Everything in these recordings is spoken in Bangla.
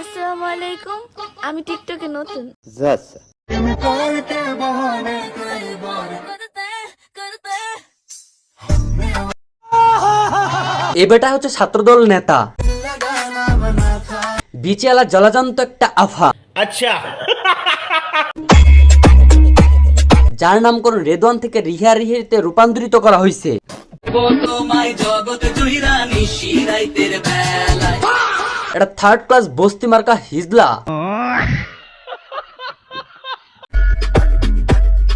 আসসালামু আলাইকুম, আমি টিকটকে নতুন। এ বেটা হচ্ছে ছাত্রদল নেতা, বিচিয়ালা জলাজন্ত একটা আফা। আচ্ছা, যার নামকরণ রেদওয়ান থেকে রিহা রিহিতে রূপান্তরিত করা হয়েছে। এটা থার্ড ক্লাস বস্তি মার্কা হিজলা,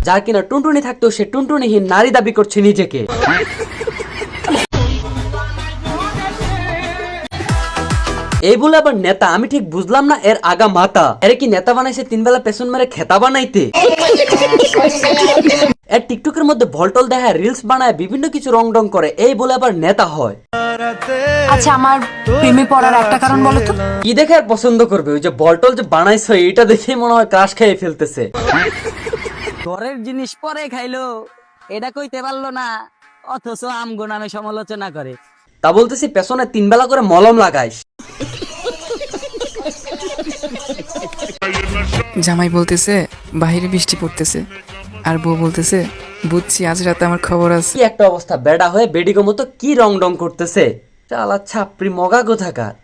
যার কিনা টুনটুনি থাকতেও সে টুনটুনিহীন নারী দাবি করছে নিজেকে। এই বলে আবার নেতা, আমি ঠিক বুঝলাম না এর আগা মাতা। এর কি নেতা বানাইছে 3 বেলা পেছন মেরে খেতা বানাইতে? এর টিকটকের মধ্যে ভলটল দেখায়, রিলস বানায়, বিভিন্ন কিছু রং ডং করে, এই বলে আবার নেতা হয়। আচ্ছা, আমার প্রেমে পড়ার একটা কারণ বলো তো। কি দেখে আর পছন্দ করবে? ওই যে বলটল যে বানাইছে এটা দেখেই মনে হয় ক্রাশ খেয়ে ফেলতেছে। ঘরের জিনিস পরে খাইলো, এটা কইতে পারলো না, অথচ আমগো নামে সমালোচনা করে। তা বলতেছি পেছনে 3 বেলা করে মলম লাগাইস। জামাই বলতেছে বাহিরে বৃষ্টি পড়তেছে, আর বউ বলতেছে বুঝছি আজ রাতে আমার খবর আছে। কি একটা অবস্থা, বেডা হয়ে বেডিগো মতো কি রং ডং করতেছে। চালা ছাপড়ি মগা কোথাকার।